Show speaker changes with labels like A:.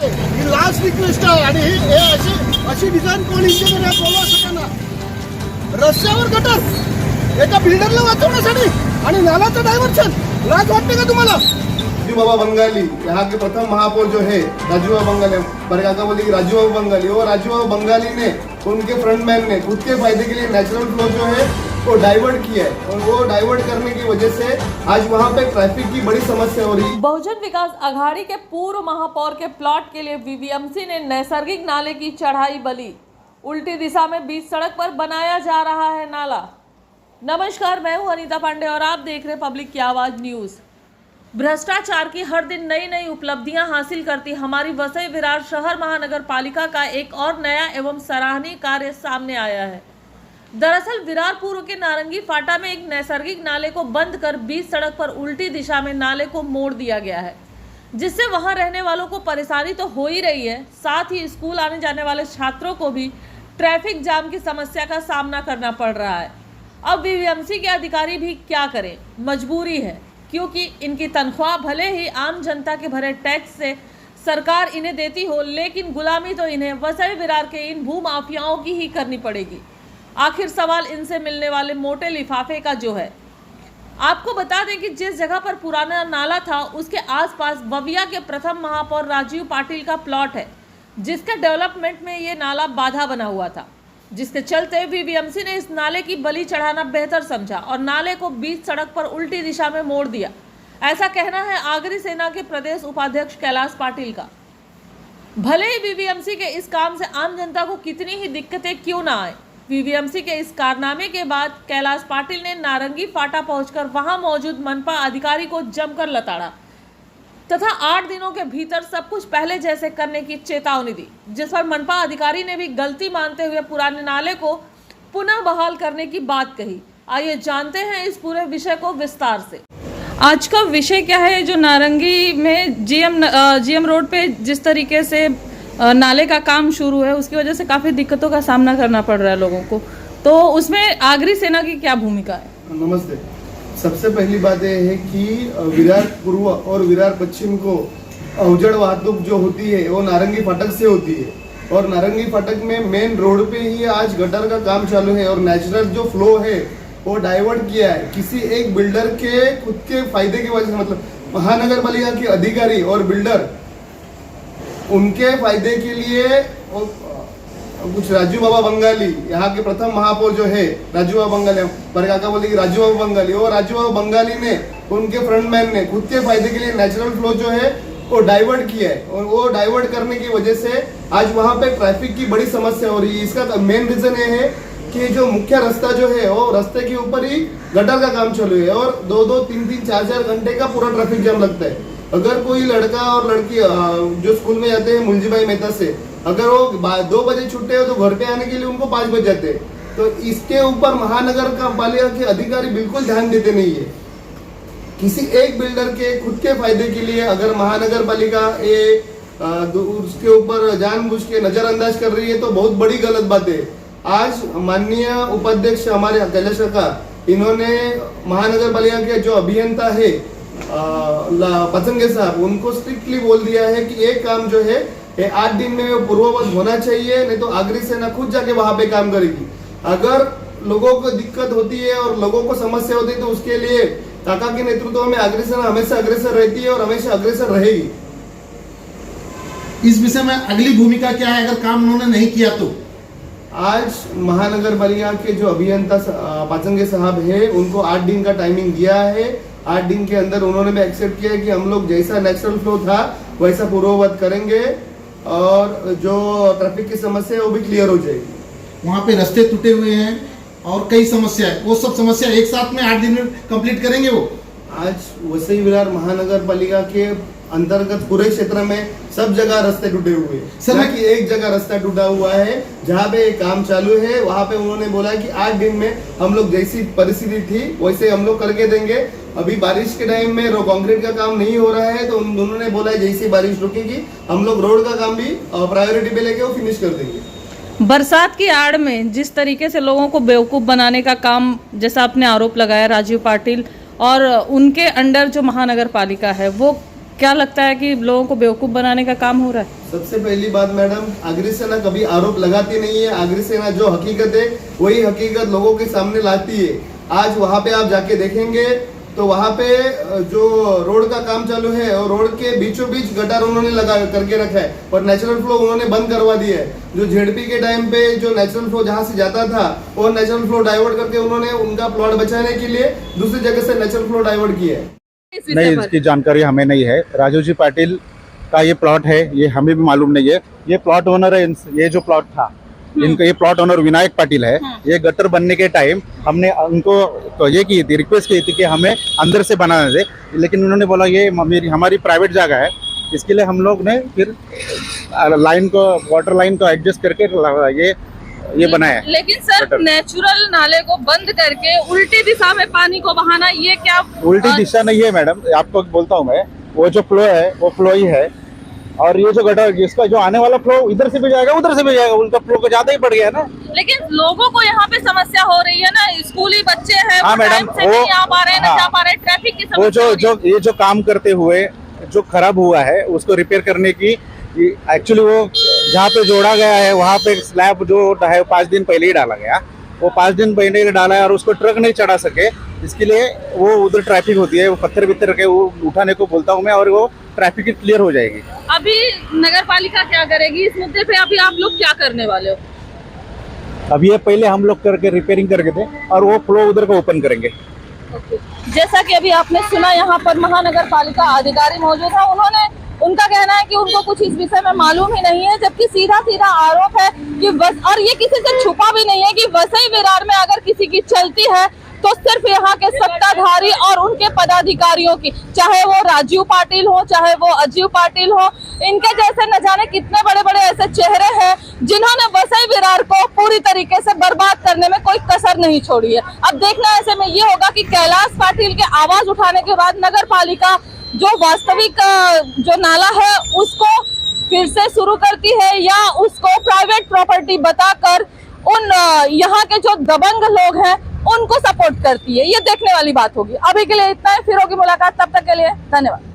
A: ही last request आहे आणि हे अशी डिझाईन कोण इंजिनियर आहे बोलू शकणार. रस्त्यावर गटर एका बिल्डरला वाचवण्यासाठी आणि नालाचं डायव्हर्शन. लाज वाटते का तुम्हाला? राजू बाबा बंगाली यहाँ के प्रथम महापौर जो है राजू बाबा बंगाली, मेरे काका बोले कि राजू बाबा बंगाली, वो राजू बाबा बंगाली ने उनके फ्रंटमैन ने खुद के फायदे के लिए नेचुरल फ्लो जो है वो डाइवर्ट किया है और वो डाइवर्ट करने की वजह से आज वहाँ पे ट्रैफिक की बड़ी समस्या हो रही है.
B: बहुजन विकास आघाड़ी के पूर्व महापौर के प्लॉट के लिए वीवीएमसी ने नैसर्गिक नाले की चढ़ाई बली. उल्टी दिशा में बीच सड़क पर बनाया जा रहा है नाला. नमस्कार, मैं हूं अनीता पांडे और आप देख रहे पब्लिक की आवाज न्यूज. भ्रष्टाचार की हर दिन नई नई उपलब्धियां हासिल करती हमारी वसई विरार शहर महानगर पालिका का एक और नया एवं सराहनीय कार्य सामने आया है. दरअसल विरार पूर्व के नारंगी फाटा में एक नैसर्गिक नाले को बंद कर बीच सड़क पर उल्टी दिशा में नाले को मोड़ दिया गया है, जिससे वहां रहने वालों को परेशानी तो हो ही रही है, साथ ही स्कूल आने जाने वाले छात्रों को भी ट्रैफिक जाम की समस्या का सामना करना पड़ रहा है. अब वीवीएमसी के अधिकारी भी क्या करें, मजबूरी है, क्योंकि इनकी तनख्वाह भले ही आम जनता के भरे टैक्स से सरकार इन्हें देती हो, लेकिन गुलामी तो इन्हें वसई विरार के इन भूमाफियाओं की ही करनी पड़ेगी. आखिर सवाल इनसे मिलने वाले मोटे लिफाफे का जो है. आपको बता दें कि जिस जगह पर पुराना नाला था उसके आसपास बविया के प्रथम महापौर राजीव पाटिल का प्लॉट है, जिसके डेवलपमेंट में ये नाला बाधा बना हुआ था, जिसके चलते वीवीएमसी ने इस नाले की बलि चढ़ाना बेहतर समझा और नाले को बीच सड़क पर उल्टी दिशा में मोड़ दिया. ऐसा कहना है आगरी सेना के प्रदेश उपाध्यक्ष कैलाश पाटिल का. भले ही वीवीएमसी के इस काम से आम जनता को कितनी ही दिक्कतें क्यों ना आए, वीवीएमसी के इस कारनामे के बाद कैलाश पाटिल ने नारंगी फाटा पहुंचकर वहां मौजूद मनपा अधिकारी को जमकर लताड़ा तथा 8 दिनों के भीतर सब कुछ पहले जैसे करने की चेतावनी दी, जिस पर मनपा अधिकारी ने भी गलती मानते हुए पुराने नाले को पुनः बहाल करने की बात कही. आइए जानते हैं इस पूरे विषय को विस्तार से. आज का विषय क्या है? जो नारंगी में जीएम रोड पे जिस तरीके से नाले का काम शुरू है, उसकी वजह से काफ़ी दिक्कतों का सामना करना पड़ रहा है लोगों को, तो उसमें आगरी सेना की क्या भूमिका है?
A: नमस्ते. सबसे पहली बात यह है कि विरार पूर्व और विरार पश्चिम को अवजड़ वाहतुक जो होती है वो नारंगी फाटक से होती है और नारंगी फाटक में मेन रोड पे ही आज गटर का काम चालू है और नेचुरल जो फ्लो है वो डाइवर्ट किया है किसी एक बिल्डर के खुद के फायदे की वजह से. मतलब महानगर पालिका के अधिकारी और बिल्डर उनके फायदे के लिए कुछ राजू बाबा बंगाली, यहाँ के प्रथम महापौर जो है राजू बाबा बंगाली, मेरे काका बोले कि राजू बाबा बंगाली, वो राजू बाबा बंगाली ने उनके फ्रंटमैन ने खुद के फायदे के लिए नेचुरल फ्लो जो है वो डाइवर्ट किया है और वो डाइवर्ट करने की वजह से आज वहाँ पे ट्रैफिक की बड़ी समस्या हो रही है. इसका मेन रीजन ये है कि जो मुख्य रास्ता जो है वो रास्ते के ऊपर ही गटर का काम चालू है और 2-2, 3-3, 4-4 घंटे का पूरा ट्रैफिक जाम लगता है. अगर कोई लड़का और लड़की जो स्कूल में जाते हैं मुलजीभाई मेहता से, अगर वो 2 बजे छुट्टे हो तो घर पे आने के लिए उनको 5 बज जाते हैं. तो इसके ऊपर महानगर का पालिका के अधिकारी बिल्कुल ध्यान देते नहीं है. किसी एक बिल्डर के खुद के फायदे के लिए अगर महानगर पालिका उसके ऊपर जानबूझ के नजरअंदाज कर रही है तो बहुत बड़ी गलत बात है. आज माननीय उपाध्यक्ष हमारे कैलाश का, इन्होंने महानगर पालिका के जो अभियंता है पतंगे साहब, उनको स्ट्रिक्टली बोल दिया है कि एक काम जो है 8 दिन में पूर्ववत होना चाहिए, नहीं तो आगरी सेना खुद जाके वहां पे काम करेगी. अगर लोगों को दिक्कत होती है और लोगों को समस्या होती है तो उसके लिए काका के नेतृत्व में आगरी सेना हमेशा अग्रेसर रहती है और हमेशा अग्रेसर रहेगी.
C: इस विषय में अगली भूमिका क्या है अगर काम उन्होंने नहीं किया तो?
A: आज महानगर पालिका के जो अभियंता पाचंगे साहब है उनको 8 दिन का टाइमिंग दिया है. 8 दिन के अंदर उन्होंने भी एक्सेप्ट किया कि हम लोग जैसा नेचुरल फ्लो था वैसा पूर्ववत करेंगे और जो ट्रैफिक की समस्या है वो भी क्लियर हो जाएगी.
C: वहाँ पे रास्ते टूटे हुए हैं और कई समस्या है, वो सब समस्या एक साथ में 8 दिन में कंप्लीट करेंगे. वो
A: आज वसई विरार महानगर पालिका के अंतर्गत पूरे क्षेत्र में सब जगह रास्ते टूटे हुए हैं. सर कि एक जगह रास्ता टूटा हुआ है जहाँ पे काम चालू है, वहाँ पे उन्होंने बोला कि 8 दिन में हम लोग जैसी परिस्थिति थी वैसे हम लोग करके देंगे. अभी बारिश के टाइम में कंक्रीट का काम नहीं हो रहा है तो उन्होंने बोला जैसी बारिश रुकेगी हम लोग रोड का काम भी प्रायोरिटी पे लेके वो फिनिश कर देंगे.
B: बरसात की आड़ में जिस तरीके से लोगों को बेवकूफ़ बनाने का काम, जैसा आपने आरोप लगाया राजीव पाटिल और उनके अंडर जो महानगर पालिका है, वो क्या लगता है कि लोगों को बेवकूफ़ बनाने का काम हो रहा है?
A: सबसे पहली बात मैडम, अग्रसेना कभी आरोप लगाती नहीं है। अग्रसेना जो हकीकत है वही हकीकत लोगों के सामने लाती है। आज वहाँ पे आप जाके देखेंगे तो वहाँ पे जो रोड का काम चालू है और रोड के बीचों बीच गटर उन्होंने लगा करके रखा है और नेचुरल फ्लो उन्होंने बंद करवा दिया है। जो झेडपी के टाइम पे जो नेचुरल फ्लो जहाँ से जाता था वो नेचुरल फ्लो डाइवर्ट करके उन्होंने उनका प्लॉट बचाने के लिए दूसरी जगह से नेचुरल फ्लो डाइवर्ट किया है।
D: नहीं, इसकी जानकारी हमें नहीं है। राजू जी पाटिल का ये प्लॉट है, ये हमें भी मालूम नहीं है। ये प्लॉट ओनर है, ये जो प्लॉट था इनका, ये प्लॉट ओनर विनायक पाटिल है। ये गटर बनने के टाइम हमने उनको तो ये की थी, रिक्वेस्ट की थी कि हमें अंदर से बनाना दे, लेकिन उन्होंने बोला ये हमारी प्राइवेट जगह है। इसके लिए हम लोग ने फिर लाइन को, वाटर लाइन को एडजस्ट करके ये बनाया।
B: लेकिन सर, नेचुरल नाले को बंद करके उल्टी दिशा में पानी को बहाना, ये क्या?
D: उल्टी दिशा नहीं है मैडम, आपको बोलता हूँ मैं, वो जो फ्लो है वो फ्लो ही है। और ये जो गटर, जिसका जो आने वाला फ्लो इधर से भी जाएगा उधर से भी जाएगा, उनका फ्लो को ज्यादा ही बढ़ गया ना।
B: लेकिन लोगों को यहाँ पे समस्या हो रही है ना, स्कूली बच्चे हैं,
D: हाँ
B: वो
D: मैडम,
B: टाइम से नहीं आ पा रहे हैं,
D: हाँ,
B: नहीं जा पा रहे, ट्रैफिक की
D: वो
B: समस्या हो रही है।
D: ये जो काम करते हुए जो खराब हुआ है उसको रिपेयर करने की, एक्चुअली वो जहाँ पे जोड़ा गया है वहाँ पे स्लैब जो है 5 दिन पहले ही डाला गया, वो 5 दिन पहले ही डाला है और उसको ट्रक नहीं चढ़ा सके, इसके लिए वो उधर ट्रैफिक होती है, वो पत्थर वित्थर के वो उठाने को बोलता हूँ मैं, और वो ट्रैफिक क्लियर हो जाएगी।
B: अभी नगर पालिका क्या करेगी इस मुद्दे पे? अभी आप लोग क्या करने वाले हो?
D: अभी ये पहले हम लोग करके रिपेयरिंग करके थे और वो फ्लो उधर को ओपन करेंगे।
B: जैसा कि अभी आपने सुना, यहाँ पर महानगर पालिका अधिकारी मौजूद है, उनका कहना है कि उनको कुछ इस विषय में मालूम ही नहीं है, जबकि सीधा सीधा आरोप है कि बस, और ये किसी से छुपा भी नहीं है कि वसई विरार में अगर किसी की चलती है तो सिर्फ यहाँ के सत्ताधारी और उनके पदाधिकारियों की, चाहे वो राजू पाटिल हो, चाहे वो अजीव पाटिल हो, इनके जैसे न जाने कितने बड़े बड़े ऐसे चेहरे हैं जिन्होंने वसई विरार को पूरी तरीके से बर्बाद करने में कोई कसर नहीं छोड़ी है। अब देखना ऐसे में ये होगा कि कैलाश पाटिल के आवाज उठाने के बाद नगर पालिका जो वास्तविक जो नाला है उसको फिर से शुरू करती है या उसको प्राइवेट प्रॉपर्टी बताकर उन यहाँ के जो दबंग लोग हैं उनको सपोर्ट करती है। ये देखने वाली बात होगी। अभी के लिए इतना ही, फिर होगी मुलाकात, तब तक के लिए धन्यवाद।